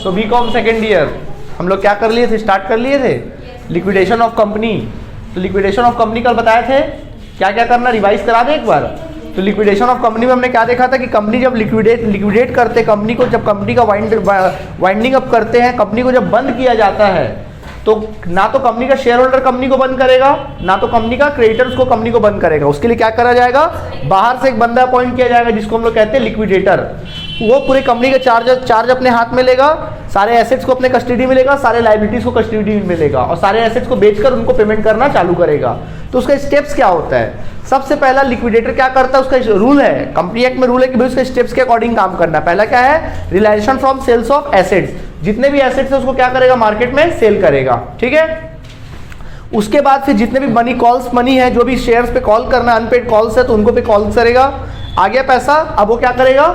सो BCom second year हम लोग क्या कर लिए थे, स्टार्ट कर लिए थे लिक्विडेशन ऑफ कंपनी। तो लिक्विडेशन ऑफ कंपनी कल बताए थे क्या क्या करना, रिवाइज करा दे एक बार। तो लिक्विडेशन ऑफ कंपनी में हमने क्या देखा था कि कंपनी जब लिक्विडेट करते, कंपनी को जब कंपनी का वाइंडिंग अप करते हैं, कंपनी को जब बंद किया जाता है तो ना तो कंपनी का शेयर होल्डर कंपनी को बंद करेगा, ना तो कंपनी का क्रेडिटर उसको कंपनी को बंद करेगा। उसके लिए क्या करा जाएगा, बाहर से एक बंदा अपॉइंट किया जाएगा जिसको हम लोग कहते हैं लिक्विडेटर। वो पूरी कंपनी का चार्ज अपने हाथ में लेगा, सारे एसेट्स को अपने कस्टडी में लेगा, सारे लायबिलिटीज को कस्टडी में लेगा और सारे एसेट्स को बेचकर उनको पेमेंट करना चालू करेगा। तो उसका स्टेप्स क्या होता है, सबसे पहला लिक्विडेटर क्या करता है, उसका रूल है, कंपनी एक्ट में रूल है कि भाई उसके स्टेप्स के अकॉर्डिंग काम करना है। पहला क्या है, realisation from sales of assets, जितने भी एसेट्स है उसको क्या करेगा, मार्केट में सेल करेगा, ठीक है। उसके बाद फिर जितने भी मनी है, जो भी शेयर्स पे कॉल करना, अनपेड कॉल्स है तो उनको पे कॉल करेगा। आ गया पैसा, अब वो क्या करेगा,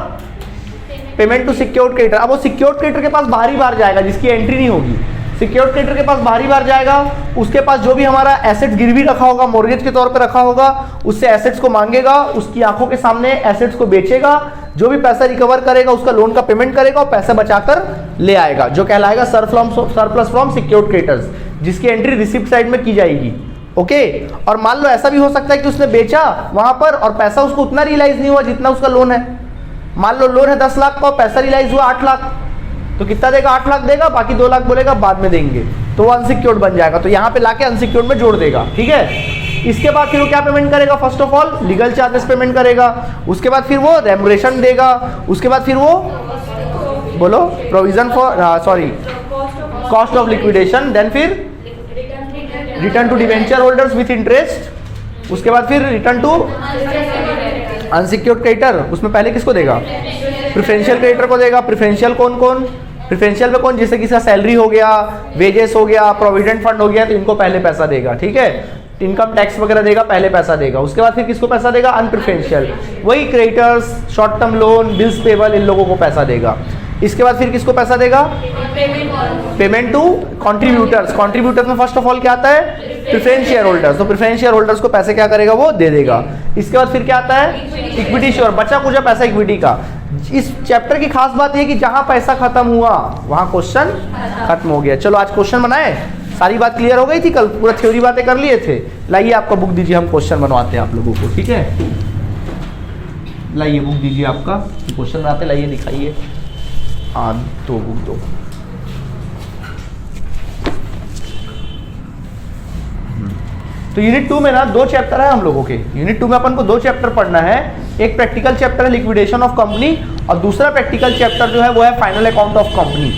पेमेंट टू सिक्योर्ड क्रेडिटर। अब वो सिक्योर्ड क्रेडिटर के पास बारी बार जाएगा जिसकी एंट्री नहीं होगी, सिक्योर्ड क्रेडिटर के पास बारी बार जाएगा। उसके पास जो भी हमारा एसेट्स गिरवी रखा होगा, मॉर्गेज के तौर पे रखा होगा, उससे एसेट्स को मांगेगा, उसकी आंखों के सामने एसेट्स को बेचेगा, जो भी पैसा रिकवर करेगा उसका लोन का पेमेंट करेगा और पैसा बचाकर ले आएगा, जो कहलाएगा सरप्लस फ्रॉम सिक्योर्ड क्रेडिटर्स, जिसकी एंट्री रिसिप्ट साइड में की जाएगी। ओके और मान लो ऐसा भी हो सकता है कि उसने बेचा वहां पर और पैसा उसको उतना रियलाइज नहीं हुआ जितना उसका लोन है। मान लो लोन है 10 लाख का और पैसा रियलाइज हुआ 8 लाख, तो कितना देगा, 8 लाख देगा, बाकी 2 लाख बोलेगा बाद में देंगे, तो वो अनसिक्योर्ड बन जाएगा। तो यहाँ पे लाके अनसिक्योर्ड में जोड़ देगा, ठीक है। इसके बाद फिर वो क्या पेमेंट करेगा, first of all legal charges payment करेगा, उसके बाद फिर वो रेमुनरेशन देगा, उसके बाद फिर वो बोलो provision for cost of liquidation, then फिर return to debenture holders with interest, उसके बाद फिर रिटर्न टू अनसिक्योर्ड क्रेडिटर। उसमें पहले किसको देगा, प्रेफरेंशियल क्रेडिटर को देगा। प्रेफरेंशियल कौन कौन, प्रेफरेंशियल में कौन, जैसे किसी का सैलरी हो गया, वेजेस हो गया, प्रोविडेंट फंड हो गया, तो इनको पहले पैसा देगा, ठीक है। इनकम टैक्स वगैरह देगा, पहले पैसा देगा। उसके बाद फिर किसको पैसा देगा, अनप्रेफरेंशियल, वही creditors, short term loan, bills payable, इन लोगों को पैसा देगा। इसके बाद फिर किसको पैसा देगा, पेमेंट टू कॉन्ट्रीब्यूटर्स। कॉन्ट्रीब्यूटर्स में फर्स्ट ऑफ ऑल क्या आता है, प्रेफरेंस शेयर होल्डर्स, तो प्रेफरेंस शेयर होल्डर्स को पैसे क्या करेगा, वो दे देगा। इसके बाद फिर क्या आता है, इक्विटी शेयर, बचा कुछ पैसा इक्विटी का। इस चैप्टर की खास बात यह कि जहां पैसा खत्म हुआ वहां क्वेश्चन खत्म हो गया। चलो आज क्वेश्चन बनाए, सारी बात क्लियर हो गई थी, कल पूरा थ्योरी बातें कर लिए थे। लाइए आपका बुक दीजिए, हम क्वेश्चन बनवाते हैं आप लोगों को, ठीक है। लाइए बुक दीजिए आपका, क्वेश्चन बनाते, लाइए दिखाइए। हाँ दो बुक दो। तो यूनिट 2 में ना 2 चैप्टर है हम लोगों के। यूनिट 2 में अपन को 2 चैप्टर पढ़ना है। एक प्रैक्टिकल चैप्टर है लिक्विडेशन ऑफ कंपनी और दूसरा प्रैक्टिकल चैप्टर जो है वो है फाइनल अकाउंट ऑफ कंपनी।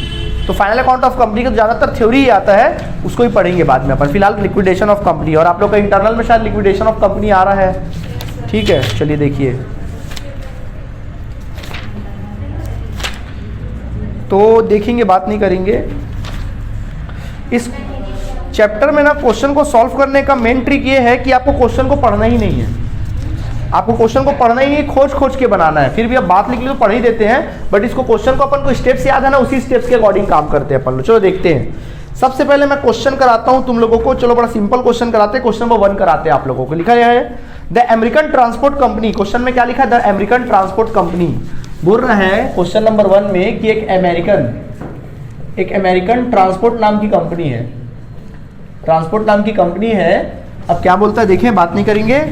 तो फाइनल अकाउंट ऑफ कंपनी का ज़्यादातर थ्योरी ही आता है, उसको ही पढ़ेंगे बाद में अपन। फिलहाल लिक्विडेशन ऑफ कंपनी, और आप लोग का इंटरनल में शायद लिक्विडेशन ऑफ कंपनी आ रहा है, ठीक है। चलिए देखिए, तो देखेंगे, बात नहीं करेंगे। इस चैप्टर में ना क्वेश्चन को सॉल्व करने का मेन ट्रिक ये है कि आपको क्वेश्चन को पढ़ना ही नहीं है, आपको क्वेश्चन को पढ़ना ही नहीं, खोज के बनाना है। फिर भी अब बात लिख ली तो पढ़ ही देते हैं, बट इसको क्वेश्चन को अपन को स्टेप्स याद है ना, उसी स्टेप्स के अकॉर्डिंग काम करते हैं अपन लोग। चलो देखते हैं। सबसे पहले मैं क्वेश्चन कराता हूं तुम लोगों को, चलो बड़ा सिंपल क्वेश्चन कराते हैं। क्वेश्चन नंबर 1 कराते हैं आप लोगों को। लिखा है the American transport company, question में क्या लिखा है, द अमेरिकन ट्रांसपोर्ट कंपनी। बोल रहा है क्वेश्चन नंबर 1 में कि एक अमेरिकन ट्रांसपोर्ट नाम की कंपनी है, ट्रांसपोर्ट नाम की कंपनी है। अब क्या बोलता है देखें, बात नहीं करेंगे।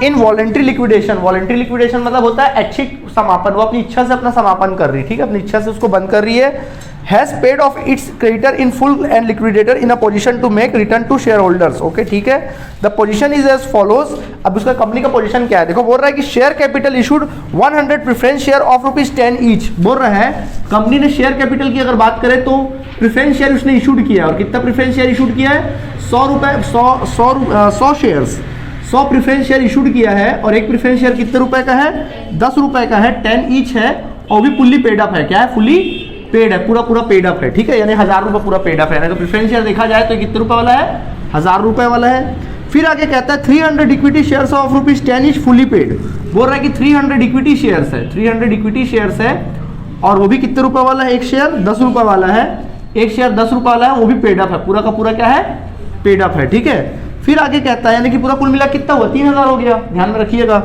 इन वॉलेंट्री लिक्विडेशन, वॉलेंट्री लिक्विडेशन मतलब होता है ऐच्छिक समापन, वो अपनी इच्छा से अपना समापन कर रही है, ठीक है, अपनी इच्छा से उसको बंद कर रही है। Has paid off its creditor in full and liquidator in a position to make return to shareholders. Okay ठीक है, the position is as follows. अब उसका कंपनी का पोजीशन क्या है, देखो बोल रहा है कि share capital issued 100 preference share of ₹10 each. बोल रहा है कंपनी ने शेयर कैपिटल की अगर बात करें तो प्रेफरेंस शेयर उसने इशूड किया, और कितना प्रेफरेंस शेयर इशूड किया है, 100 शेयर्स, 100 प्रेफरेंस शेयर इशूड किया है। और एक प्रेफरेंस शेयर कितने रुपए का है, 10 रुपए का है, 10 ईच है, और भी फुल्ली पेड अप है। क्या है, फुल्ली पेड है, पूरा पेड अप है, ठीक है, यानी 1000 रुपये पूरा पेड अप है। तो प्रेफरेंस शेयर देखा जाए तो कितने रुपए वाला है, 1000 रुपए वाला है। फिर आगे कहता है 300 equity shares of ₹10 each fully paid. बोल रहा है कि 300 इक्विटी शेयर्स है, 300 इक्विटी शेयर्स है, और वो भी कितने रुपए वाला है, एक शेयर 10 रुपए वाला है, एक शेयर 10 रुपए वाला है, वो भी पेड अप है, पूरा का पूरा क्या है, पेड अप है, ठीक है। फिर आगे कहता है यानी कि पूरा कुल मिला कितना हुआ, 3000 हो गया, ध्यान में रखिएगा।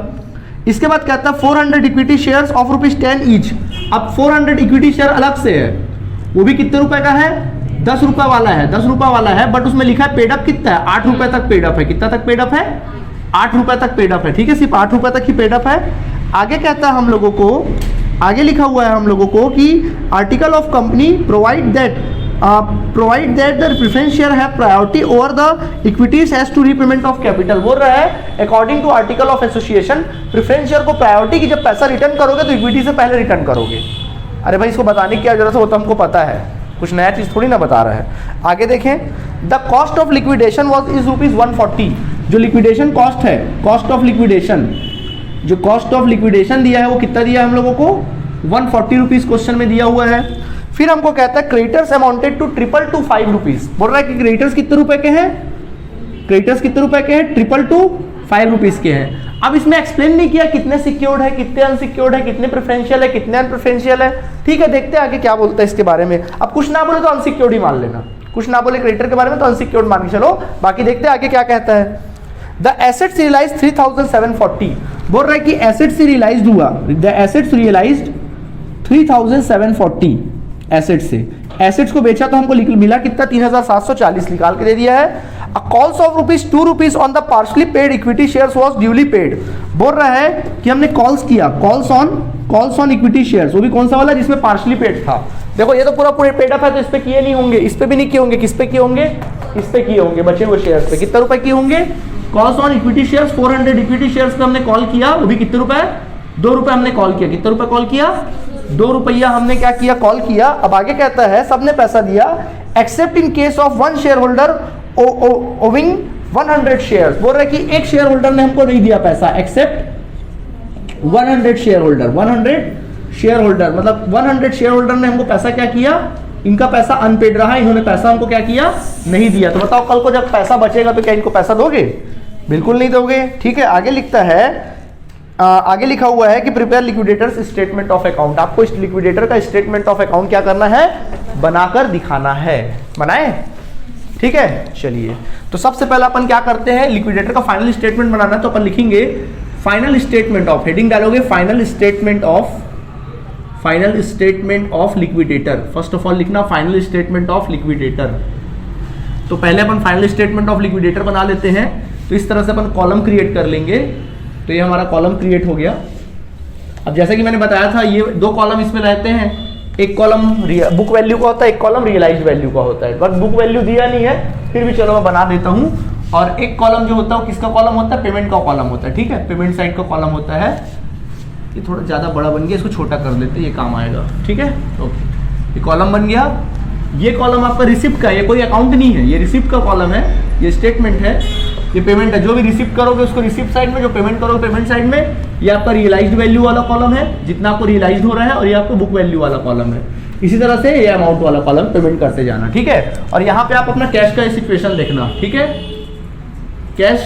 इसके बाद कहता है 400 इक्विटी शेयर्स ऑफ ₹10 ईच। अब 400 इक्विटी शेयर अलग से है, वो भी कितने रुपए का है, 10 रुपए वाला है, 10 रुपए वाला है, बट उसमें लिखा है पेड अप कितना है, 8 रुपए तक पेड अप है। कितना तक पेड अप है, 8 रुपए तक पेड अप है, ठीक है, सिर्फ 8 रुपए तक ही पेड अप है। आगे कहता है हम लोगों को, आगे लिखा हुआ है हम लोगों को कि article of company provide that the preference share have priority over the equities as to repayment of capital. बोल रहा है according to article of association preference share को प्रायोरिटी की, जब पैसा रिटर्न करोगे तो इक्विटी से पहले रिटर्न करोगे। अरे भाई इसको बताने की क्या जरूरत है, वो तो हमको पता है, कुछ नया चीज थोड़ी ना बता रहा है। आगे देखें, the cost of liquidation was is ₹140। जो लिक्विडेशन कॉस्ट है, कॉस्ट ऑफ लिक्विडेशन, जो कॉस्ट ऑफ लिक्विडेशन दिया है वो कितना दिया है हम लोगों को, 140 रुपीज क्वेश्चन में दिया हुआ है। फिर हमको कहता है क्रेडिटर्स अमाउंटेड टू ₹255। बोल रहा है कि क्रेडिटर्स कितने रुपए के हैं, क्रेडिटर्स कितने रुपए के हैं, ₹255 के हैं। अब इसमें एक्सप्लेन नहीं किया कितने सिक्योर्ड है, कितने अनसिक्योर्ड है, कितने प्रेफरेंशियल है, कितने अनप्रेफरेंशियल है। ठीक है, देखते हैं आगे क्या बोलता है इसके बारे में। अब कुछ ना बोले तो अनसिक्योर्ड ही मान लेना, कुछ ना बोले क्रेडिटर के बारे में तो अनसिक्योर्ड मान के चलो, बाकी देखते हैं आगे क्या कहता है। The assets realise 3740। बोल रहा है कि एसेट्स रियलाइज हुआ, द एसेट्स रियलाइज 3740 एसेट्स से, एसेट्स को बेचा तो हमको मिला कितना, 3740 निकाल के दे दिया है। Calls of ₹2 on the partially paid equity shares was duly paid. बोल रहा है कि हमने कॉल्स किया, कॉल्स ऑन इक्विटी शेयर्स, वो भी कौन सा वाला जिसमें पार्शली पेड था। देखो ये तो पूरा पेड अप है, तो इस पे किए नहीं होंगे, इस पे भी नहीं किए होंगे, किस पे किए होंगे, इस पे किए होंगे, बचे हुए शेयर्स पे। कितने रुपए किए होंगे, calls on equity shares 400 equity shares पे हमने कॉल किया, वो भी कितने रुपए, 2 रुपए हमने कॉल किया। कितने रुपए कॉल किया, 2 रुपया हमने क्या किया, कॉल किया। अब आगे कहता है सबने पैसा दिया accept in case of one share holder owing 100 shares. बोल रहे कि एक शेयर होल्डर ने हमको नहीं दिया पैसा, except 100 shareholder, 100 shareholder मतलब 100 शेयर होल्डर ने हमको पैसा क्या किया, इनका पैसा अनपेड रहा, इन्होंने पैसा हमको क्या किया, नहीं दिया। तो बताओ कल को जब पैसा बचेगा तो क्या इनको पैसा दोगे, बिल्कुल नहीं दोगे। ठीक है, आगे लिखता है, आगे लिखा हुआ है कि prepare liquidators statement of account. आपको इस लिक्विडेटर का स्टेटमेंट ऑफ अकाउंट क्या करना है, बनाकर दिखाना है। बनाए, ठीक है। चलिए, तो सबसे पहले अपन क्या करते हैं, लिक्विडेटर का फाइनल स्टेटमेंट बनाना है, तो अपन लिखेंगे फाइनल स्टेटमेंट ऑफ, हेडिंग डालोगे final statement of liquidator. First of all लिखना फाइनल स्टेटमेंट ऑफ लिक्विडेटर। तो पहले अपन फाइनल स्टेटमेंट ऑफ लिक्विडेटर बना लेते हैं। तो इस तरह से अपन कॉलम क्रिएट कर लेंगे, तो ये हमारा कॉलम क्रिएट हो गया। अब जैसा कि मैंने बताया था, ये 2 कॉलम इसमें रहते हैं, एक कॉलम बुक वैल्यू का होता है, एक कॉलम रियलाइज्ड वैल्यू का होता है। बट बुक वैल्यू दिया नहीं है, फिर भी चलो मैं बना देता हूँ। और एक कॉलम जो होता है वो किसका कॉलम होता है, पेमेंट का कॉलम होता है। ठीक है, पेमेंट साइड का कॉलम होता है। ये थोड़ा ज़्यादा बड़ा बन गया, इसको छोटा कर लेते हैं, ये काम आएगा। ठीक है, ओके, ये कॉलम बन गया। ये कॉलम आपका रिसिप्ट का, ये कोई अकाउंट नहीं है, ये रिसिप्ट का कॉलम है, ये स्टेटमेंट है, ये पेमेंट है। जो भी रिसिप्ट करोगे उसको रिसिप्ट साइड में, जो पेमेंट करोगे पेमेंट साइड में। ये आपका रियलाइज्ड वैल्यू वाला कॉलम है, जितना आपको रियलाइज्ड हो रहा है, और ये आपको बुक वैल्यू वाला कॉलम है। इसी तरह से ये अमाउंट वाला कॉलम पेमेंट करते जाना। ठीक है, और यहाँ पे आप अपना कैश का सिचुएशन देखना। ठीक है, कैश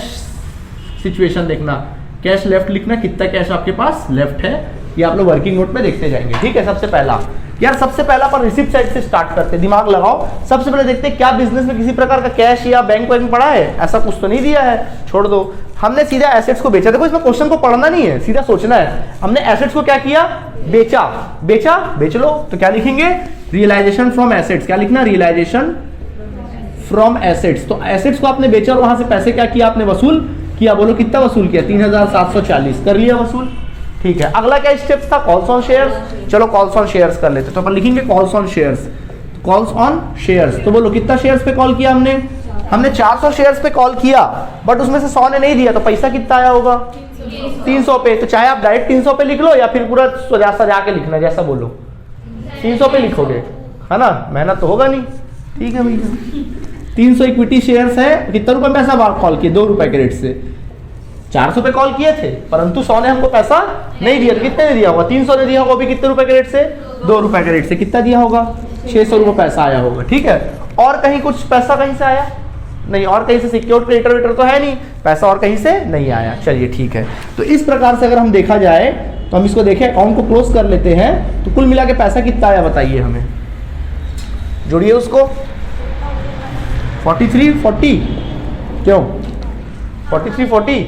सिचुएशन देखना, कैश लेफ्ट लिखना, कितना कैश आपके पास लेफ्ट है, ये आप लोग वर्किंग नोट में देखते जाएंगे। ठीक है, सबसे पहला यार, सबसे पहला पर रिसिप्ट साइड से स्टार्ट करते हैं, दिमाग लगाओ। सबसे पहले देखते हैं क्या बिजनेस में किसी प्रकार का कैश या बैंक वैंक पड़ा है, ऐसा कुछ तो नहीं दिया है, छोड़ दो। हमने सीधा एसेट्स को बेचा। देखो इसमें क्वेश्चन को पढ़ना नहीं है, सीधा सोचना है। हमने एसेट्स को क्या किया, बेचा, बेचा, बेच लो। तो क्या लिखेंगे, रियलाइजेशन फ्रॉम एसेट्स। क्या लिखना, रियलाइजेशन फ्रॉम एसेट्स। तो एसेट्स को आपने बेचा और वहां से पैसे क्या किया, आपने वसूल किया। बोलो कितना वसूल किया, 3740 कर लिया वसूल। ठीक है, अगला क्या स्टेप्स था, कॉल्स ऑन शेयर्स। चलो कॉल्स ऑन शेयर्स कर लेते, तो अपन लिखेंगे calls on shares, calls on shares. तो बोलो कितना शेयर्स पे कॉल किया हमने, हमने 400 शेयर्स पे कॉल किया, बट उसमें से 100 ने नहीं दिया, तो पैसा कितना आया होगा, 300 पे। तो चाहे आप डायरेक्ट 300 पे लिख लो या फिर पूरा सजा के लिखना, जैसा बोलो 300 पे लिखोगे, है ना, मेहनत तो होगा नहीं। ठीक है भैया, 300 इक्विटी शेयर्स है, कितने रुपए में पैसा कॉल किए, 2 रुपए के रेट से। 400 पे कॉल किए थे, परंतु 100 ने हमको पैसा नहीं दिया। तो कितने ने दिया होगा, 300 ने दिया होगा, भी कितने रुपए के रेट से, 2 रुपए के रेट से। कितना दिया होगा, 600 रुपए पैसा आया होगा। ठीक है, और कहीं कुछ पैसा कहीं से आया नहीं, और कहीं से सिक्योर्ड क्रेडिटर वेटर तो है नहीं, पैसा और कहीं से नहीं आया। चलिए ठीक है, तो इस प्रकार से अगर हम देखा जाए तो हम इसको देखें, अकाउंट को क्लोज कर लेते हैं। तो कुल मिला के पैसा कितना आया बताइए हमें, जोड़िए उसको, 4340, क्यों 4340।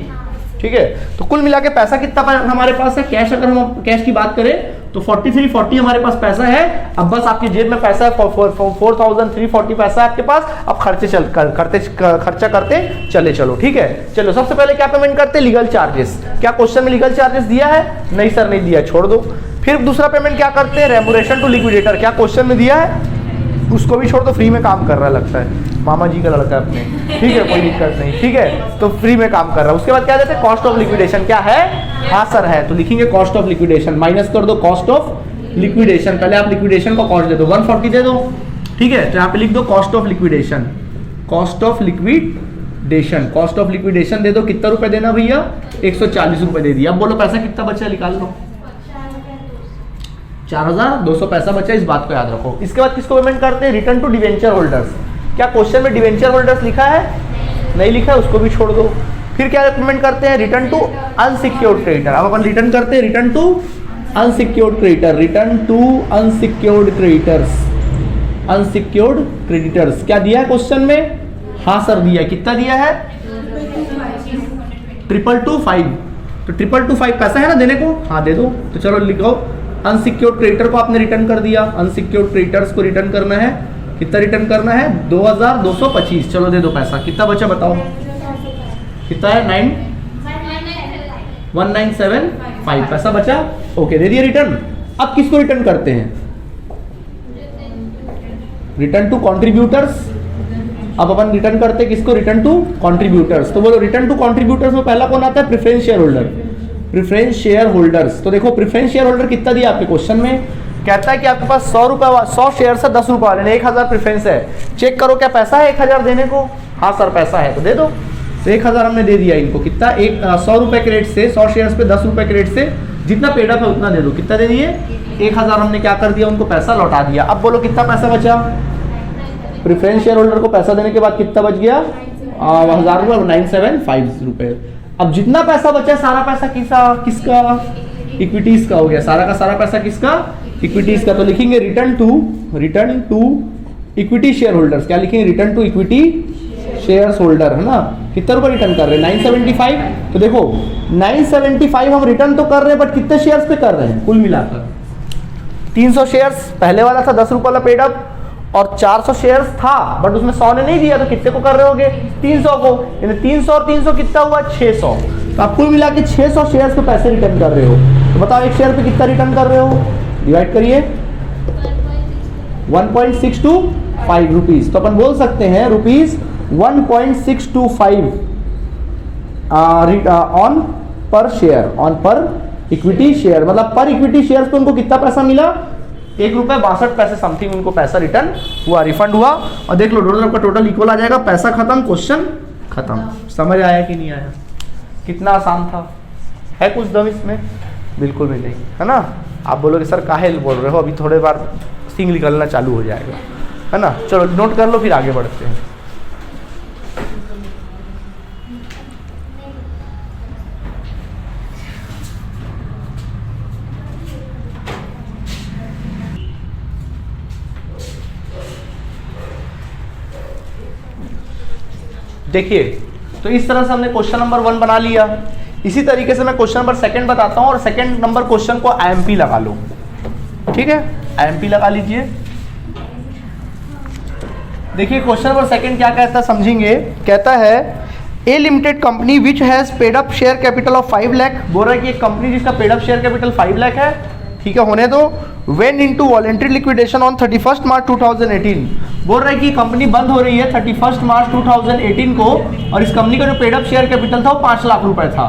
ठीक है, तो कुल मिला के पैसा कितना हमारे पास है, कैश, अगर हम कैश की बात करें तो 4340 हमारे पास पैसा है। अब बस आपकी जेब में पैसा है 4340 पैसा है आपके पास। अब खर्चा करते चले चलो, ठीक है। चलो सबसे पहले क्या पेमेंट करते हैं, लीगल चार्जेस। क्या क्वेश्चन में लीगल चार्जेस दिया है? नहीं सर नहीं दिया, छोड़ दो। फिर दूसरा पेमेंट क्या करते हैं, रेमुनरेशन टू लिक्विडेटर। क्या क्वेश्चन में दिया है? उसको भी छोड़ दो, फ्री में काम कर रहा लगता है, मामा जी का लड़का अपने, ठीक है, कोई दिक्कत नहीं, ठीक है, तो फ्री में काम कर रहा है। उसके बाद क्या देते हैं, कॉस्ट ऑफ लिक्विडेशन। क्या है? हाँ सर है, तो लिखेंगे कॉस्ट ऑफ लिक्विडेशन, माइनस कर दो कॉस्ट ऑफ लिक्विडेशन। पहले आप लिक्विडेशन का कॉस्ट दे दो, 140 दे दो, ठीक है, तो यहाँ पे लिख दो cost of liquidation, cost of liquidation, cost of liquidation दे दो। कितना रुपए देना भैया? 140 रुपए दे दिया। अब बोलो पैसा कितना बचा, निकाल लो। 4200 पैसा बचा, इस बात को याद रखो। इसके बाद किसको पेमेंट करते हैं, रिटर्न टू डिवेंचर होल्डर्स। क्या क्वेश्चन में डिवेंचर होल्डर्स लिखा है? नहीं लिखा है, उसको भी छोड़ दो। फिर क्या पेमेंट करते हैं, रिटर्न टू अनसिक्योर्ड क्रेडिटर। अब अपन रिटर्न करते हैं return to unsecured creditor, return to unsecured creditors, unsecured creditors. क्या दिया है क्वेश्चन में? हाँ सर दिया है। कितना दिया है? 225। तो 225 पैसा है ना देने को? हाँ दे दो। तो चलो लिखो, अनसिक्योर्ड क्रेडिटर को आपने रिटर्न कर दिया, अनसिक्योर्ड क्रेडिटर्स को रिटर्न करना है। कितना रिटर्न करना है? 2225। चलो दे दो पैसा। कितना बचा बताओ, कितना है? 1975 पैसा बचा। ओके, दे दिया रिटर्न। अब किसको रिटर्न करते हैं, रिटर्न टू कॉन्ट्रीब्यूटर्स। अब अपन रिटर्न करते हैं किसको, रिटर्न टू कॉन्ट्रीब्यूटर्स। तो बोलो रिटर्न टू कॉन्ट्रीब्यूटर्स में पहला कौन आता है, preference share holder, preference share holders. तो देखो प्रेफरेंस शेयर होल्डर कितना दिया आपके क्वेश्चन में, कहता है कि आपके पास 100 शेयर से 10 रुपए वाले, 1000 प्रेफरेंस है। चेक करो क्या पैसा है 1000 देने को? हाँ सर पैसा है, तो दे दो। तो 1000 हमने दे दिया इनको। कितना? 100 रुपए के रेट से, 100 शेयर्स पे 10 रुपए के रेट से जितना पेड अप है उतना दे दो। कितना दे दिए? 1000 हमने क्या कर दिया, उनको पैसा लौटा दिया। अब बोलो कितना पैसा बचा, प्रेफरेंस शेयर होल्डर को पैसा देने के बाद कितना बच गया, 1000 रुपये, 975 रुपए। अब जितना पैसा बचा सारा पैसा किसका, इक्विटीज का हो गया। सारा का सारा पैसा किसका, इक्विटीज का। तो लिखेंगे return to equity shareholders. क्या लिखेंगे, return to equity shares holder, है ना। कितना रुपए रिटर्न कर रहे हैं, 975। तो देखो 975 हम रिटर्न तो कर रहे हैं, बट कितने शेयर्स पे कर रहे हैं, कुल मिलाकर 300 शेयर्स। पहले वाला था 10 रुपए वाला पेड अप, और 400 शेयर्स था, बट उसमें 100 ने नहीं दिया, तो कितने को कर रहे होगे, 300 को। यानी 300 और 300 कितना हुआ, 600। तो आप कुल मिला के 600 शेयर्स पे पैसे रिटर्न कर रहे हो। तो बताओ एक शेयर पे कितना रिटर्न कर रहे हो, डिवाइड करिए, 1.625 रुपीज। तो अपन बोल सकते हैं रुपीज 1.625 ऑन पर शेयर, ऑन पर इक्विटी शेयर। मतलब पर इक्विटी शेयर पे उनको कितना पैसा मिला, 1 रुपये 62 पैसे समथिंग उनको पैसा रिटर्न हुआ, रिफंड हुआ। और देख लो दोनों तरफ का टोटल इक्वल आ जाएगा, पैसा खत्म, क्वेश्चन खत्म। समझ आया कि नहीं आया? कितना आसान था, है कुछ दम इसमें? बिल्कुल भी नहीं, है ना। आप बोलोगे सर काहे बोल रहे हो, अभी थोड़े बार सिंग निकलना चालू हो जाएगा, है ना। चलो नोट कर लो, फिर आगे बढ़ते हैं। देखिए, तो इस तरह से हमने क्वेश्चन नंबर 1 बना लिया। इसी तरीके से मैं क्वेश्चन नंबर 2 बताता हूं, और सेकंड नंबर क्वेश्चन को आईएमपी लगा लो, ठीक है, आईएमपी लगा लीजिए। देखिए क्वेश्चन नंबर 2 क्या कहता है, समझेंगे। कहता है a limited company which has paid up share capital of 5 lakh. बोल रहा है कि एक कंपनी जिसका paid up share capital 5 lakh है, ठीक है, होने दो। When into voluntary liquidation on 31 March 2018। बोल रहा है कि कंपनी बंद हो रही है 31 मार्च 2018 को, और इस कंपनी का जो पेड अप शेयर कैपिटल था वो 5 लाख रुपए था।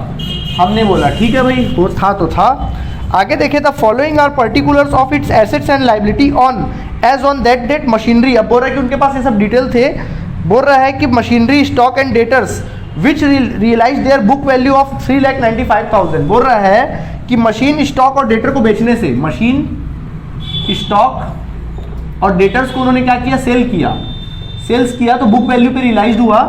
हमने बोला ठीक है भाई, वो था तो था। आगे देखे the following are particulars of its assets and liability on as on that date machinery. अब बोल रहा है कि उनके पास ये सब डिटेल थे। बोल रहा है कि machinery, stock and debtors which realise their book value of 3,95,000। बोल रहा है कि मशीन, स्टॉक और डेटर को बेचने से, मशीन, स्टॉक और डेटर्स को उन्होंने क्या किया, सेल किया। सेल्स किया तो बुक वैल्यू पे रियलाइज्ड हुआ,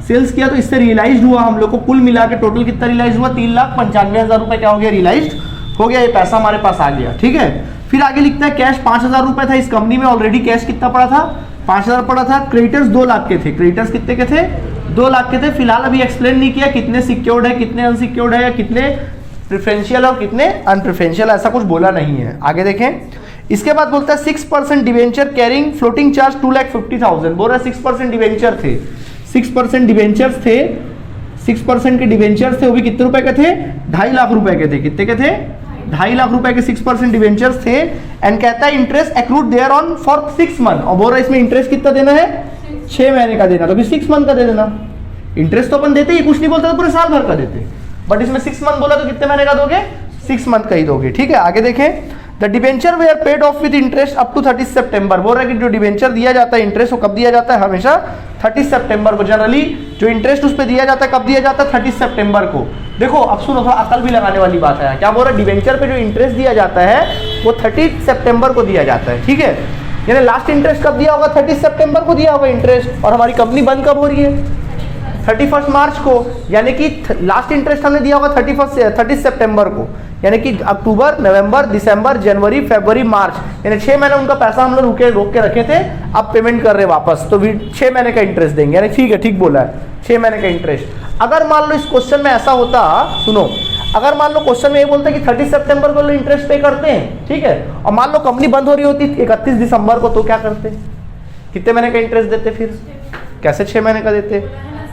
सेल्स किया तो इससे रियलाइज्ड हुआ हम लोग को। कुल मिला के टोटल कितना रियलाइज हुआ, 3,95,000 रुपए क्या हो गया, रियलाइज्ड हो गया। ये पैसा हमारे पास आ गया, ठीक है। फिर आगे लिखता है कैश 5,000 रुपए था इस कंपनी में, ऑलरेडी कैश कितना पड़ा था, 5,000 पड़ा था। क्रेडिटर्स 2 लाख के थे, क्रेडिटर्स कितने के थे, 2 लाख के थे। फिलहाल अभी एक्सप्लेन नहीं किया कितने सिक्योर्ड है, कितने अनसिक्योर्ड है, या कितने प्रेफरेंशियल और कितने अनप्रेफरेंशियल, ऐसा कुछ बोला नहीं है। आगे देखें, इसके बाद बोलता है 6% डिवेंचर कैरिंग फ्लोटिंग चार्ज 2,50,000। बोल रहा है 6% डिवेंचर थे, 6% डिवेंचर्स थे, 6% के डिवेंचर्स थे, वो भी कितने रुपए के थे, 2.5 लाख रुपए के थे। कितने के थे, 2.5 लाख रुपए के 6% डिवेंचर्स थे। एंड कहता है interest accrued thereon for 6 month, और बोल रहा है इसमें इंटरेस्ट कितना देना है, 6 महीने का देना, तो फिर 6 मंथ का दे देना। इंटरेस्ट तो अपन देते ही, कुछ नहीं बोलते तो पूरे साल भर का देते, बट इसमें 6 मंथ बोला तो कितने महीने का दोगे, 6 मंथ का ही दोगे। ठीक है, आगे देखें, the debenture they are paid off with interest up to 30 September. बोल रहा है कि जो डिवेंचर दिया जाता है इंटरेस्ट, वो कब दिया जाता है, हमेशा 30 सितंबर को। जनरली जो इंटरेस्ट उस पर दिया जाता है कब दिया जाता है, 30 सितंबर को। देखो अब सुनो, थोड़ा अकल भी लगाने वाली बात है। क्या बोल रहा है, डिवेंचर पे जो इंटरेस्ट दिया जाता है वो 30 सितंबर को दिया जाता है। ठीक है, यानी लास्ट इंटरेस्ट कब दिया होगा, 30 सितंबर को दिया होगा इंटरेस्ट, और हमारी कंपनी बंद कब हो रही है, 31 मार्च को, यानी कि लास्ट इंटरेस्ट हमने दिया होगा 30 सितंबर को, यानी कि अक्टूबर, नवंबर, दिसंबर, जनवरी, फरवरी, मार्च, यानी 6 महीने उनका पैसा हम लोग रोक के रखे थे, अब पेमेंट कर रहे वापस, तो 6 महीने का इंटरेस्ट देंगे। यानी ठीक है, ठीक बोला है, 6 महीने का इंटरेस्ट। अगर मान लो इस क्वेश्चन में ऐसा होता, सुनो, अगर मान लो क्वेश्चन में ये बोलता कि 30 सितंबर को इंटरेस्ट पे करते हैं, ठीक है, और मान लो कंपनी बंद हो रही होती 31 दिसंबर को, तो क्या करते, कितने महीने का इंटरेस्ट देते, फिर कैसे 6 महीने का देते,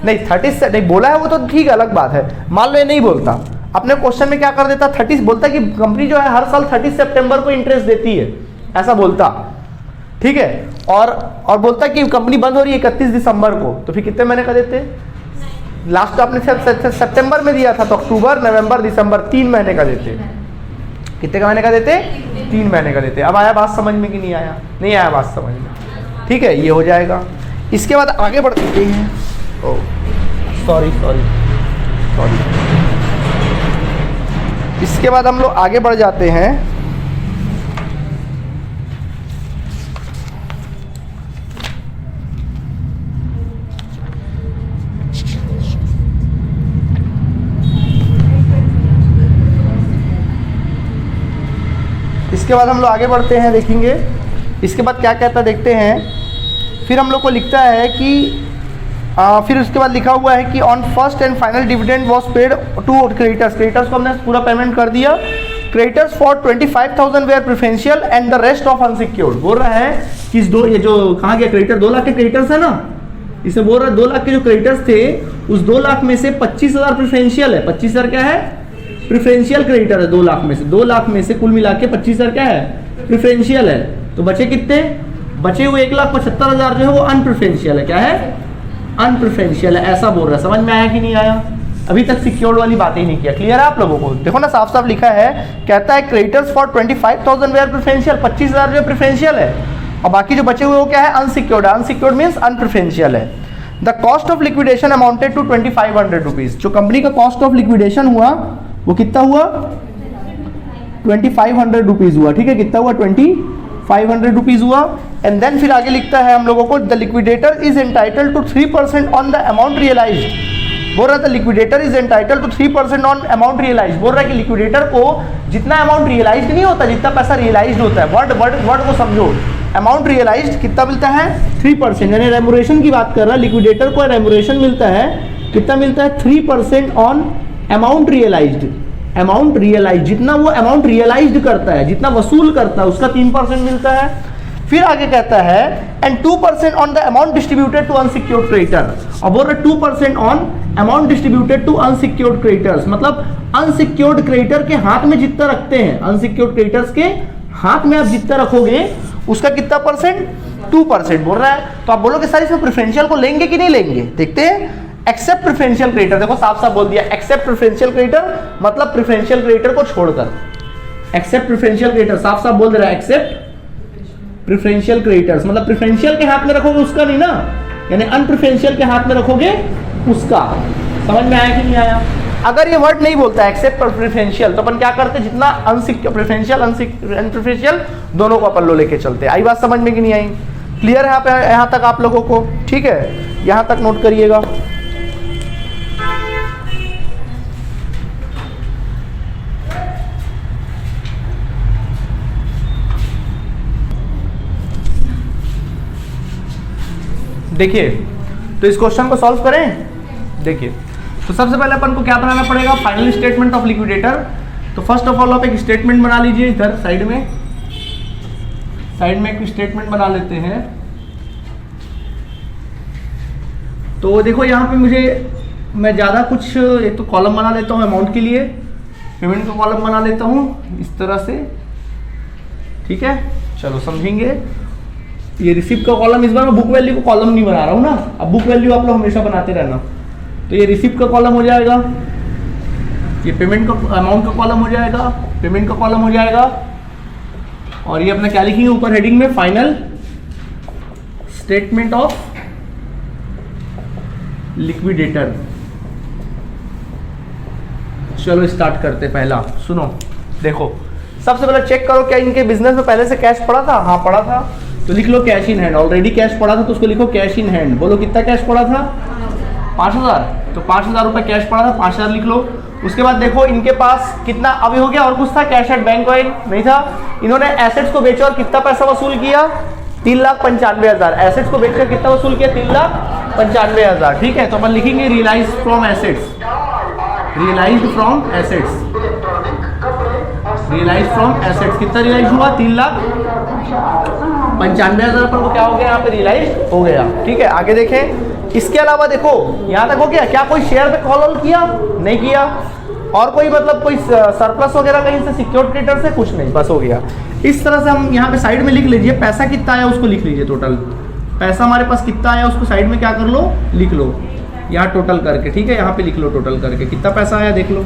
नहीं 30 से नहीं बोला है वो तो ठीक है, अलग बात है। मान लो ये नहीं बोलता, अपने क्वेश्चन में क्या कर देता, 30 बोलता कि कंपनी जो है हर साल 30 सितंबर को इंटरेस्ट देती है, ऐसा बोलता, ठीक है, और बोलता कि कंपनी बंद हो रही है 31 दिसंबर को, तो फिर कितने महीने का देते, लास्ट आपने सितंबर में दिया था, तो अक्टूबर, नवंबर, दिसंबर 3 महीने का देते। कितने का महीने का देते, 3 महीने का देते। अब आया बात समझ में कि नहीं आया, नहीं आया बात समझ में, ठीक है, ये हो जाएगा। इसके बाद आगे बढ़ते हैं, सॉरी, इसके बाद हम लोग आगे बढ़ जाते हैं। इसके बाद हम लोग आगे बढ़ते हैं, देखेंगे इसके बाद क्या कहता देखते हैं। फिर हम लोग को लिखता है कि फिर उसके बाद लिखा हुआ है कि on first and final dividend was paid to creditors को हमने पूरा पेमेंट कर दिया। Creditors for 25,000 were preferential and the rest of unsecured. बोल रहा है कि ये जो कहाँ गया क्रेडिटर, 2 लाख के क्रेडिटर्स है ना, इसे बोल रहा है 2 लाख के जो क्रेडिटर्स थे, उस 2 लाख में से 25,000 प्रेफरेंशियल है। 25,000 क्या है, प्रेफरेंशियल क्रेडिटर है 2 लाख में से। 2 लाख में से कुल मिला के 25,000 क्या है, प्रेफरेंशियल है। तो बचे कितने, बचे हुए 1,75,000 जो है वो अनप्रेफरेंशियल है। क्या है, अनप्रेफरेंशियल है, ऐसा बोल रहा है। समझ में आया कि नहीं आया, अभी तक सिक्योर्ड वाली बात ही नहीं किया। क्लियर है आप लोगों को, देखो ना साफ साफ लिखा है, कहता है क्रेडिटर्स फॉर 25,000 वेयर प्रेफरेंशियल, 25,000 जो प्रेफरेंशियल है, और बाकी जो बचे हुए वो क्या है, अनसिक्योर्ड है। अनसिक्योर्ड मीन्स अनप्रेफरेंशियल है। The cost of liquidation amounted to 2,500 rupees. जो कंपनी का कॉस्ट ऑफ लिक्विडेशन हुआ वो कितना हुआ, 2,500 रुपीज हुआ। ठीक है, कितना हुआ, 2,500 रुपीज हुआ। एंड देन फिर आगे लिखता है हम लोगों को, the liquidator is entitled to 3% on the amount realised. बोल रहा था liquidator is entitled to 3% on amount realised. बोल रहा है कि लिक्विडेटर को जितना अमाउंट रियलाइज्ड नहीं होता, जितना पैसा रियलाइज्ड होता है, वर्ड को समझो, अमाउंट रियलाइज्ड कितना मिलता है, 3%, यानी रेमुरेशन की बात कर रहा है। लिक्विडेटर को रेमुरेशन मिलता है, कितना मिलता है, 3% on amount realised. Amount realise, जितना वो अमाउंट रियलाइज्ड करता है, जितना वसूल करता है, उसका 3% मिलता है। फिर आगे कहता है and 2% on the amount distributed to unsecured creditor. अब बोल रहे 2% on amount distributed to unsecured creditors, मतलब अनसिक्योर्ड क्रेडिटर के हाथ में जितना रखते हैं, अनसिक्योर्ड क्रेडिटर्स के हाथ में आप जितना रखोगे उसका कितना परसेंट, 2% बोल रहा है। तो आप बोलोगे सर इसमें प्रेफरेंशियल को लेंगे कि नहीं लेंगे, देखते हैं। एक्सेप्ट प्रेफरेंशियल क्रेडिटर, देखो साफ साफ बोल दिया, एक्सेप्ट प्रेफरेंशियल क्रेडिटर मतलब प्रेफरेंशियल क्रेडिटर को छोड़कर। एक्सेप्ट प्रेफरेंशियल क्रेडिटर, साफ साफ बोल दे रहा है, एक्सेप्ट प्रेफरेंशियल क्रेडिटर्स मतलब प्रेफरेंशियल के हाथ में रखोगे उसका नहीं ना, यानी अनप्रेफरेंशियल के हाथ में रखोगे उसका। समझ में आया कि नहीं आया। अगर ये वर्ड नहीं बोलता एक्सेप्ट प्रेफरेंशियल, तो अपन क्या करते, जितना अनसिक्योर्ड प्रेफरेंशियल अनप्रेफरेंशियल दोनों को अपन लो लेके चलते। आई बात समझ में कि नहीं आई, क्लियर है यहाँ तक आप लोगों को, ठीक है, यहाँ तक नोट करिएगा। देखिए तो इस क्वेश्चन को सॉल्व करें। देखिए तो सबसे पहले अपन को क्या बनाना पड़ेगा, फाइनल स्टेटमेंट ऑफ लिक्विडेटर। तो फर्स्ट ऑफ ऑल आप एक स्टेटमेंट बना लीजिए इधर साइड में एक स्टेटमेंट बना लेते हैं। तो देखो यहाँ पे मैं ज़्यादा कुछ एक तो कॉलम बना लेता हूँ अमाउंट के लिए, पेमेंट का कॉलम बना लेता हूँ इस तरह से, ठीक है। चलो समझेंगे। ये रिसीव का कॉलम, इस बार मैं बुक वैल्यू का कॉलम नहीं बना रहा हूँ ना, अब बुक वैल्यू आप लोग हमेशा बनाते रहना। तो ये रिसीव का कॉलम हो जाएगा, ये पेमेंट का अमाउंट का कॉलम हो जाएगा, पेमेंट का कॉलम हो जाएगा, और ये अपना क्या लिखेंगे ऊपर हेडिंग में, फाइनल स्टेटमेंट ऑफ लिक्विडेटर। चलो स्टार्ट करते। पहला सुनो, देखो सबसे पहले चेक करो क्या इनके बिजनेस में पहले से कैश पड़ा था। हाँ पड़ा था, तो लिख लो cash in hand. Already cash पड़ा था तो उसको लिखो कैश इन हैंड। बोलो कितना कैश पड़ा था? 5000। तो 5000 रुपये कैश पड़ा था, 5000 लिख लो। उसके बाद देखो इनके पास कितना अभी हो गया, और कुछ था कैश एट बैंक नहीं था। इन्होंने एसेट्स को बेचा और कितना पैसा वसूल किया? 3,95,000। एसेट्स को बेचकर कितना वसूल किया? 3,95,000। ठीक है, तो अपन लिखेंगे realise from assets, realised from assets, realise from assets. कितना रियलाइज हुआ? 3,95,000 पर वो क्या हो गया यहाँ पे रियलाइज हो गया। ठीक है, आगे देखें। इसके अलावा देखो यहाँ तक हो गया। क्या कोई शेयर पे कॉल ऑन किया? नहीं किया। और कोई मतलब कोई सरप्लस वगैरह कहीं से सिक्योर्ड क्रेडिटर से? कुछ नहीं, बस हो गया। इस तरह से हम यहाँ पे साइड में लिख लीजिए पैसा कितना आया उसको लिख लीजिए। टोटल पैसा हमारे पास कितना आया उसको साइड में क्या कर लो, लिख लो यहाँ टोटल करके। ठीक है, यहाँ पे लिख लो टोटल करके कितना पैसा आया देख लो।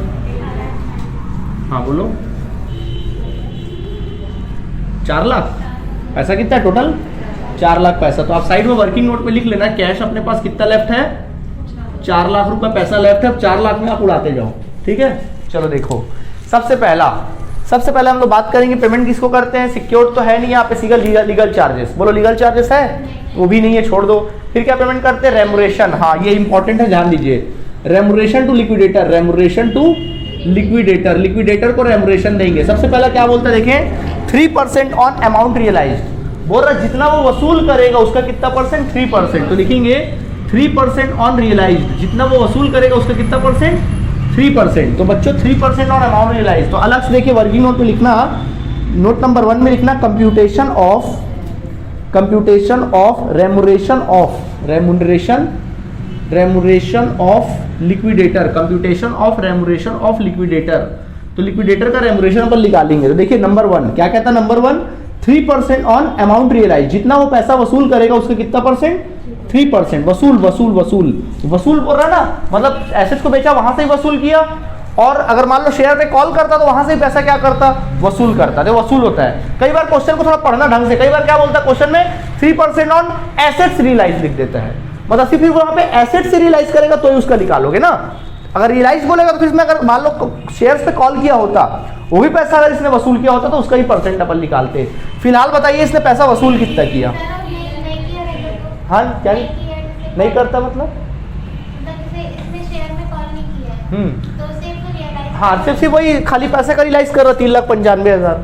हाँ बोलो। 4 लाख पैसा कितना है टोटल? 4 लाख पैसा। तो आप साइड में वर्किंग नोट पे लिख लेना कैश अपने पास कितना लेफ्ट है? 4 लाख रुपए पैसा लेफ्ट है। अब 4 लाख में आप उड़ाते जाओ। ठीक है, चलो देखो सबसे पहले हम लोग बात करेंगे पेमेंट किसको करते हैं। सिक्योर्ड तो है नहीं यहाँ पे, सीधा लीगल चार्जेस। बोलो लीगल चार्जेस है? वो भी नहीं है, छोड़ दो। फिर क्या पेमेंट करते हैं? रेमुरेशन। हाँ ये इंपॉर्टेंट है, ध्यान दीजिए। Remuneration to liquidator, remuneration to liquidator, liquidator को रेमुरेशन देंगे। सबसे पहला क्या बोलता है देखें, 3% ऑन अमाउंट रियलाइज्ड। बोल रहा जितना वो वसूल करेगा उसका कितना परसेंट? 3%। तो लिखेंगे 3% ऑन रियलाइज्ड, जितना वो वसूल करेगा उसका कितना परसेंट? 3%। तो बच्चों 3% ऑन अमाउंट रियलाइज्ड। तो अलग से देखिए वर्किंग नोट में लिखना, नोट नंबर 1 में लिखना computation of remuneration of liquidator, computation of remuneration of liquidator. तो लिक्विडेटर का रेमुरेशन अपन निकालेंगे। तो देखिए नंबर 1 क्या कहता है? नंबर 1 3% ऑन अमाउंट रियलाइज, जितना वो पैसा वसूल करेगा उसका कितना परसेंट? 3%। वसूल बोल रहा ना, मतलब एसेट्स को बेचा वहां से ही वसूल किया, और अगर मान लो शेयर पे कॉल करता तो वहां से ही पैसा क्या करता? वसूल करता। तो वसूल होता है। कई बार क्वेश्चन को थोड़ा पढ़ना ढंग से, कई बार क्या बोलता है क्वेश्चन में 3% ऑन एसेट्स रियलाइज लिख देता है, मतलब सिर्फ वहां पे एसेट से रियलाइज करेगा तो ही उसका निकालोगे ना। अगर रियलाइज बोलेगा तो इसमें अगर मान लो शेयर्स पे कॉल किया होता, वो भी पैसा अगर इसने वसूल किया होता तो उसका ही परसेंट अपन निकालते। फिलहाल बताइए इसने पैसा वसूल कितना किया? हाँ क्या नहीं करता मतलब? हाँ सिर्फ वही खाली पैसे का रियलाइज कर रहा, 3,95,000।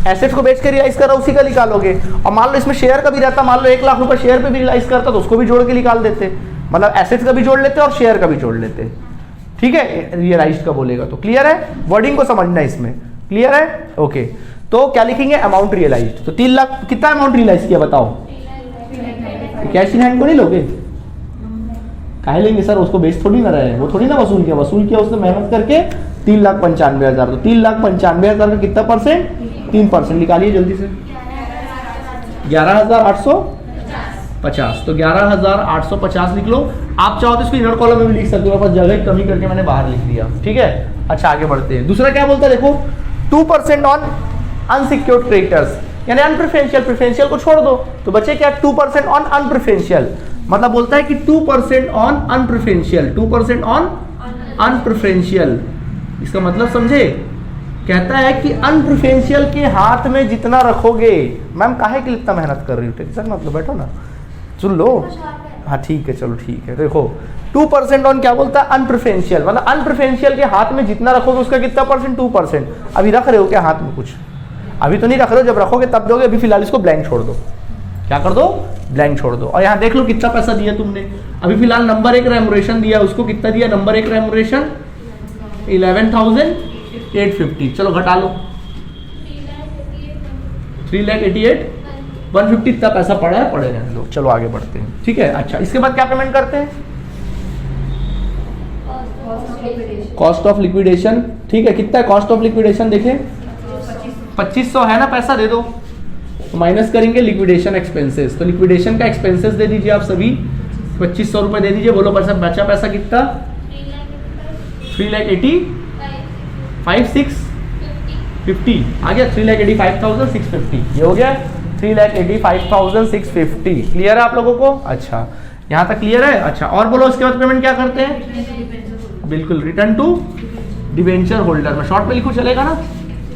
एसेट्स को बेच के रियलाइज कर रहा, उसी का निकालोगे। और मान लो इसमें शेयर का भी रहता, मान लो 1 लाख रुपए शेयर पे भी रियलाइज करता तो उसको भी जोड़ के निकाल देते, मतलब एसेट्स का भी जोड़ लेते और शेयर का भी जोड़ लेते। ठीक है, रियलाइज का बोलेगा तो क्लियर है, वर्डिंग को समझना इसमें क्लियर है। ओके, तो क्या लिखेंगे? Amount realise. तो 3 लाख कितना अमाउंट रियलाइज किया बताओ? कैश इन हैंड को नहीं लोगे? काहे लेंगे सर, उसको बेच थोड़ी ना रहे, वो थोड़ी ना वसूल किया उसने मेहनत करके 3,95,000। तो 3,95,000 का कितना परसेंट? 3%। निकालिए जल्दी से। 11,850। तो 11,850 लिख लो। आप चाहो तो इसको इनर कॉलम में भी लिख सकते हो, बस जगह कमी करके मैंने बाहर लिख दिया। ठीक है, अच्छा आगे बढ़ते हैं। दूसरा क्या बोलता है देखो, 2% ऑन अनसिक्योर्ड क्रेडिटर्स, यानी अनप्रेफरेंशियल। प्रेफरेंशियल को छोड़ दो तो बचे क्या? 2% ऑन अनप्रेफरेंशियल, मतलब बोलता है कि 2% ऑन अनप्रेफरेंशियल, 2% ऑन अनप्रेफरेंशियल। इसका मतलब समझे? कहता है कि अनप्रेफरेंशियल के हाथ में जितना रखोगे। मैम काहे के लिए इतना मेहनत कर रही हो? टेंशन मतलब बैठो ना, सुन लो। हाँ ठीक है, चलो ठीक है। देखो 2% ऑन क्या बोलता है? अनप्रेफरेंशियल, मतलब अनप्रेफरेंशियल के हाथ में जितना रखोगे उसका कितना परसेंट? 2%। अभी रख रहे हो क्या हाथ में कुछ? अभी तो नहीं रख रहे हो, जब रखोगे तब दोगे। अभी फिलहाल इसको ब्लैंक छोड़ दो। क्या कर दो? ब्लैंक छोड़ दो। और यहाँ देख लो कितना पैसा दिया तुमने। अभी फिलहाल नंबर 1 रेमुरेशन दिया, उसको कितना दिया? नंबर 1 रेमुरेशन 11,000 850, चलो घटा लो 3,88,150 इतना पैसा पड़ा है, पड़े रहने दो, चलो आगे बढ़ते हैं। ठीक है, अच्छा इसके बाद क्या पेमेंट करते हैं? Cost of liquidation. ठीक है, कितना है कॉस्ट ऑफ लिक्विडेशन? देखें 2500 है ना, पैसा दे दो, तो माइनस करेंगे लिक्विडेशन एक्सपेंसेस, तो लिक्विडेशन का एक्सपेंसेस दे दीजिए आप सभी 2500 रुपए दे दीजिए। बोलो पैसा बचा, पैसा कितना? 3,85,650 आ गया, 3,85,650 ये हो गया 3,85,650। क्लियर है आप लोगों को? अच्छा यहाँ तक क्लियर है। अच्छा और बोलो उसके बाद पेमेंट क्या करते हैं? बिल्कुल, रिटर्न टू डिवेंचर होल्डर, में शॉर्ट में लिखो चलेगा ना?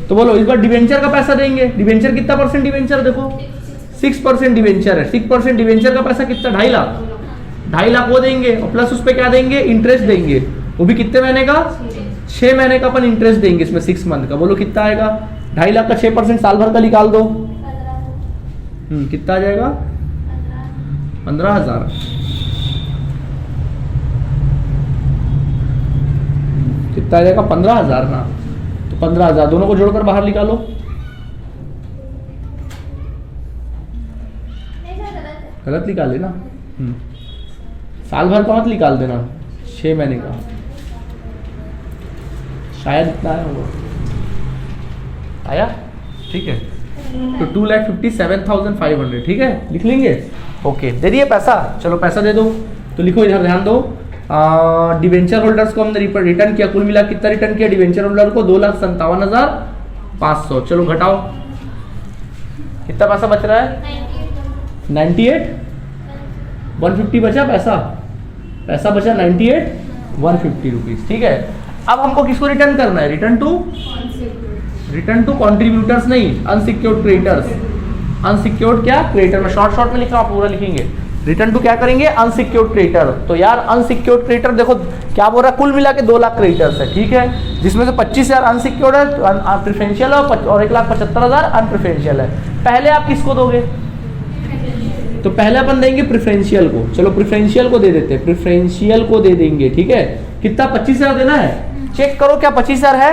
तो बोलो इस बार डिवेंचर का पैसा देंगे। डिवेंचर कितना परसेंट डिवेंचर? देखो 6% डिवेंचर है, 6% डिवेंचर का पैसा कितना? 2.5 लाख, 2.5 लाख वो देंगे और प्लस उस पर क्या देंगे? इंटरेस्ट देंगे, वो भी कितने महीने का? 6 महीने का अपन इंटरेस्ट देंगे इसमें 6 मंथ का। बोलो कितना आएगा? 2.5 लाख का 6% साल भर का निकाल दो, कितना आ जाएगा? 15,000। कितना आ जाएगा? 15,000 ना, तो 15,000 दोनों को जोड़कर बाहर निकालो। गलत निकाले ना, साल भर का मत निकाल देना, 6 महीने का, शायद इतना आया होगा। आया? ठीक है, तो 2,57,500। ठीक है, लिख लेंगे। ओके, दे दिए पैसा, चलो पैसा दे दो। तो लिखो इधर, ध्यान दो, डिवेंचर होल्डर्स को हमने रिटर्न किया, कुल मिला कितना रिटर्न किया डिवेंचर होल्डर को? 2,57,500। चलो घटाओ, कितना पैसा बच रहा है? 98,150 बचा पैसा, पैसा बचा 98,150 रुपीज। ठीक है, अब हमको किसको रिटर्न करना है? रिटर्न टू कॉन्ट्रीब्यूटर्स नहीं, अनसिक्योर्ड क्रेडिटर्स। अनसिक्योर्ड क्या? क्रेडिटर। में शॉर्ट में लिखा, आप पूरा लिखेंगे। रिटर्न टू क्या करेंगे? Unsecured creditor. तो यार अनसिक्योर्ड क्रेडिटर देखो क्या बोल रहा है, कुल मिला के 2 लाख क्रेडिटर्स है। ठीक है, जिसमें से 25,000 अनसिक्योर्ड है, प्रेफरेंशियल है, और 1,75,000 अनप्रेफरेंशियल है। पहले आप किसको दोगे? तो पहले अपन देंगे प्रेफरेंशियल को। चलो प्रेफरेंशियल को दे देते हैं, प्रेफरेंशियल को दे देंगे। ठीक है, कितना? 25,000 देना है। चेक करो क्या 25,000 है?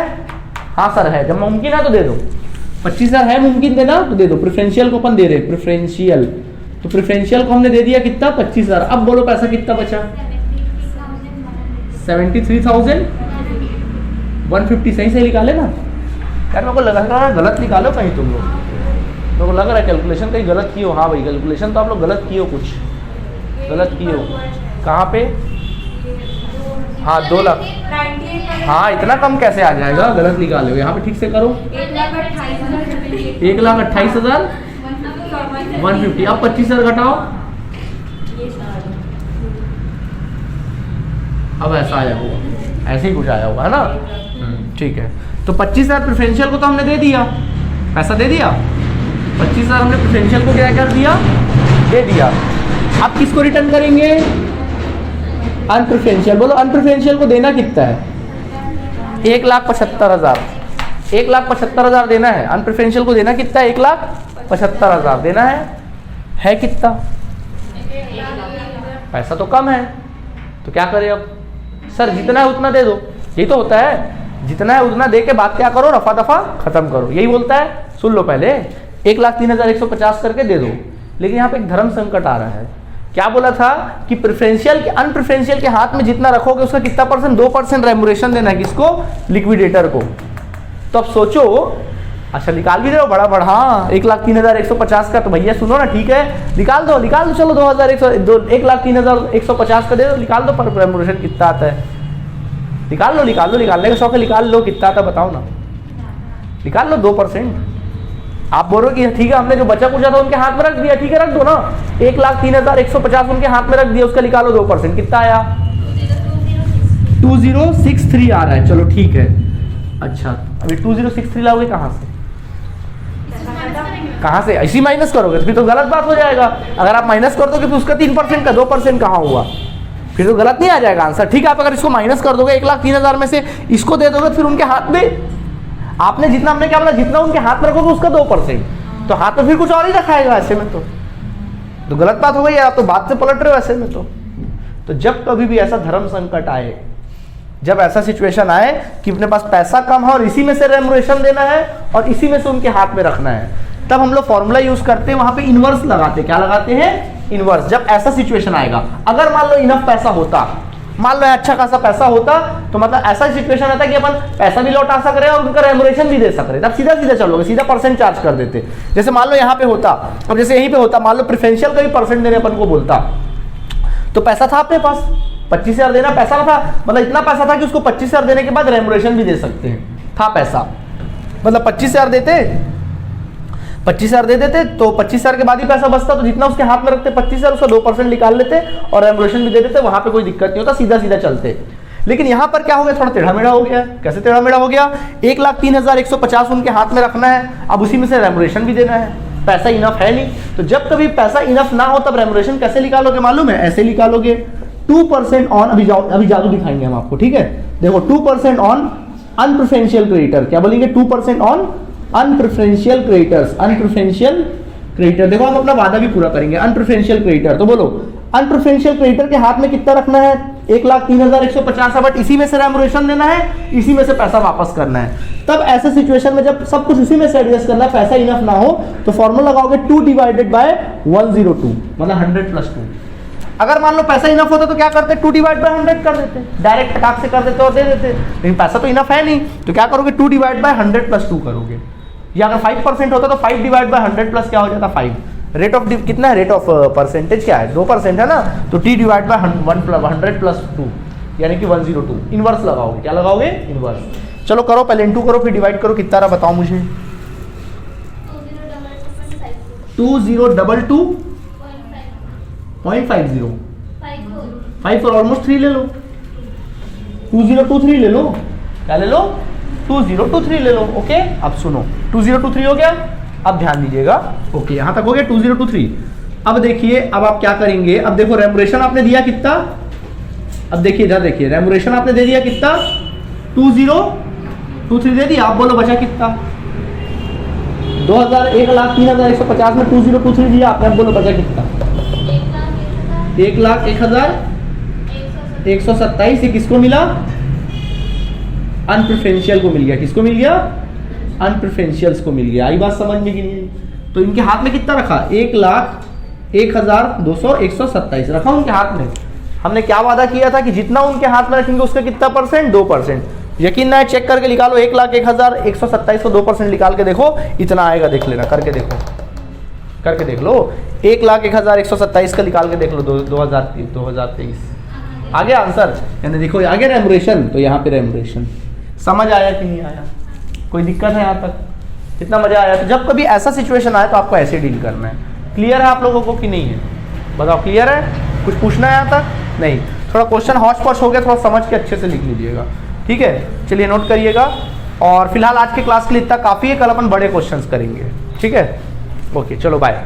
हाँ सर है, जब मुमकिन है तो दे दो। 25,000 है मुमकिन देना तो दे दो। प्रेफरेंशियल को अपन दे रहे, प्रेफरेंशियल, तो प्रेफरेंशियल को हमने दे दिया कितना? 25,000। अब बोलो पैसा कितना बचा? 73,150। सही से निकाले ना यार? मेरे को लगा रहा है गलत निकालो कहीं तुम लोग, मेरे को लग रहा है कैलकुलेशन कहीं गलत किए हो। हाँ भाई, कैलकुलेशन तो आप लोग गलत किए हो, कुछ गलत किए हो। कहाँ पे? हाँ 2 लाख। हाँ इतना कम कैसे आ जाएगा? गलत निकाले हो, यहाँ पे ठीक से करो। 1,28,150। अब 25,000 घटाओ, अब ऐसा आया होगा, ऐसे ही कुछ आया होगा, है ना? ठीक है, तो 25,000 प्रेफरेंशियल को तो हमने दे दिया, पैसा दे दिया। 25,000 हमने प्रेफरेंशियल को क्या कर दिया? दे दिया। अब किसको रिटर्न करेंगे? अनप्रेफरेंशियल। बोलो अनप्रेफरेंशियल को देना कितना है? 1,75,000। 1,75,000 देना है। अनप्रेफरेंशियल को देना कितना है? 1,75,000 देना है कितना? पैसा तो कम है, तो क्या करें अब? सर जितना है उतना दे दो, यही तो होता है, जितना है उतना दे के बात क्या करो? रफा दफा खत्म करो, यही बोलता है। सुन लो पहले, 1,03,150 करके दे दो। लेकिन यहाँ पे एक धर्म संकट आ रहा है। क्या बोला था कि प्रेफरेंशियल के अनप्रेफरेंशियल के हाथ में जितना रखोगे उसका कितना परसेंट? 2% रेमुरेशन देना है। किसको? लिक्विडेटर को। तो अब सोचो, अच्छा निकाल भी दे रहे हो बड़ा बड़ा। हाँ 1,03,150 का, तो भैया सुनो ना, ठीक है निकाल दो चलो 1,03,150 का दे दो, निकाल दो। पर रेमुरेशन कितना आता है? निकाल लो, निकालने का शौक है, निकाल लो कितना आता बताओ ना, निकाल लो 2%। आप बोलो कि ठीक है हमने जो बचा कुचा था उनके हाथ में रख दिया, ठीक है रख दो ना। 1,03,150 उनके हाथ में रख दिया, उसका निकालो 2%, कितना आया? 2063 आ रहा है। चलो ठीक है, अच्छा अभी 2063 लाओगे कहाँ से? ऐसी माइनस करोगे फिर तो गलत बात हो जाएगा। अगर आप माइनस कर दोगे तो उसका 3% का 2% कहाँ हुआ? फिर तो गलत नहीं आ जाएगा आंसर। ठीक है, आप अगर इसको माइनस कर दोगे 1,03,000 में से इसको दे दोगे, फिर उनके हाथ में आपने जितना, हमने क्या बोला, जितना उनके हाथ में रखोगे उसका 2%, तो हाथ में फिर कुछ और ही रखाएगा। ऐसे में तो गलत बात हो गई, आप तो बात से पलट रहे हो ऐसे में। तो जब कभी भी ऐसा धर्म संकट आए जब ऐसा सिचुएशन आए कि अपने पास पैसा कम है और इसी में से रेमुनरेशन देना है और इसी में से उनके हाथ में रखना है, तब हम लोग फॉर्मूला यूज करते हैं, वहां पे इनवर्स लगाते हैं। क्या लगाते हैं? इनवर्स। जब ऐसा सिचुएशन आएगा, अगर मान लो इनफ पैसा होता, मान लो अच्छा खासा पैसा होता, तो मतलब ऐसा सिचुएशन आता कि अपन पैसा भी लौटा सक रहे और उनका रेमुनरेशन भी दे सक रहे, तब सीधा सीधा चलोगे, सीधा परसेंट चार्ज कर देते। जैसे मान लो यहाँ पे होता, अब जैसे यहीं पे होता, मान लो प्रेफरेंशियल का भी परसेंट देने अपन को बोलता, तो पैसा था अपने पास 25,000 देना, पैसा ना था, मतलब इतना पैसा था कि उसको 25,000 देने के बाद रेमुनरेशन भी दे सकते हैं, था पैसा, मतलब 25,000 देते, 25,000 दे देते, तो 25,000 के बाद ही पैसा बचता, तो जितना उसके हाथ में रखते 25,000, उसका 2% निकाल लेते और रेमुनरेशन भी दे देते, वहां पे कोई दिक्कत नहीं होता, सीधा सीधा चलते। लेकिन यहाँ पर क्या हो गया, थोड़ा टेढ़ा मेढ़ा हो गया। कैसे टेढ़ा मेढ़ा हो गया? 1,03,150 उनके हाथ में रखना है, अब उसी में से रेमुनरेशन भी देना है, पैसा इनफ है नहीं। तो जब कभी पैसा इनफ ना हो तब रेमुनरेशन कैसे निकालोगे मालूम है? ऐसे निकालोगे 2% ऑन, अभी जादू दिखाएंगे हम आपको, ठीक है? देखो 2% ऑन अनप्रेफरेंशियल क्रेडिटर, क्या बोलेंगे? 2% ऑन अनप्रेफरेंशियल क्रेडिटर्स, अनप्रेफरेंशियल क्रेडिटर। देखो हम अपना वादा भी पूरा करेंगे। अनप्रेफरेंशियल क्रेडिटर, तो बोलो अनप्रेफरेंशियल क्रेडिटर के हाथ में कितना रखना है? 1,03,150, बट इसी में से रेमुनरेशन देना है, इसी में से पैसा वापस करना है। तब ऐसे सिचुएशन में जब सब कुछ इसी में से एडजस्ट करना है, पैसा इनफ ना हो, तो फॉर्मूला लगाओगे 2 डिवाइडेड बाय 102, मतलब 100 + 2। अगर मान लो पैसा इनफ होता तो क्या करते? 2 डिवाइड बाय 100 कर देते, डायरेक्ट फटाक से कर देते और दे देते। लेकिन पैसा तो इनफ है नहीं, तो क्या करोगे? 2 डिवाइड बाय 100 + 2 करोगे। या अगर 5% होता तो 5 डिवाइड बाय 100 प्लस क्या हो जाता? 5। रेट ऑफ कितना है? रेट ऑफ परसेंटेज क्या है? 2% है ना, तो t डिवाइड बाय 100 + 2 यानी कि 102। इनवर्स लगाओगे, क्या लगाओगे? इनवर्स। चलो करो, पहले इनटू करो फिर डिवाइड करो, कितना रहा बताओ मुझे। 2022.50 5 और ऑलमोस्ट 3 ले लो, 2023 ले लो, क्या ले लो? 2023 ले लो। ओके, अब सुनो 2023 हो गया, अब ध्यान दीजिएगा। ओके, यहां तक हो गया 2023। अब देखिए, अब आप क्या करेंगे? अब देखो रेमुनरेशन आपने दिया कितना, अब देखिए इधर देखिए, रेमुनरेशन आपने दे दिया कितना? 2023 दे दिया। आप बोलो बचा कितना? 1,03,150 में 2023 दिया आपने, अब बोलो बचा कितना? 1,01,127। ये किसको मिला? अनप्रेफरेंशियल को मिल गया। किसको मिल गया? अनप्रेफरेंशियल्स को मिल गया। आई बात समझ में कि नहीं? तो इनके हाथ में कितना रखा? 1,01,127 रखा उनके हाथ में। हमने क्या वादा किया था कि जितना उनके हाथ में रखेंगे उसका कितना परसेंट? 2%। यकीन ना है, चेक करके निकालो। 1,01,127 को 2% निकाल के देखो, इतना आएगा, देख लेना, करके देखो, करके देख लो। 1,01,127 का निकाल के देख लो, 2023 आ गया आंसर। यानी देखो आगे रेमुनरेशन, तो यहाँ पे रेमुनरेशन। समझ आया कि नहीं आया? कोई दिक्कत है यहाँ तक? कितना मजा आया? तो जब कभी ऐसा सिचुएशन आए तो आपको ऐसे डील करना है। क्लियर है आप लोगों को कि नहीं है? बताओ, क्लियर है? कुछ पूछना है यहाँ तक? नहीं, थोड़ा क्वेश्चन हौच पौच हो गया, थोड़ा समझ के अच्छे से लिख लीजिएगा, ठीक है? चलिए नोट करिएगा। और फिलहाल आज के क्लास के लिए इतना काफ़ी है, कल अपन बड़े क्वेश्चंस करेंगे, ठीक है? ओके, चलो बाय।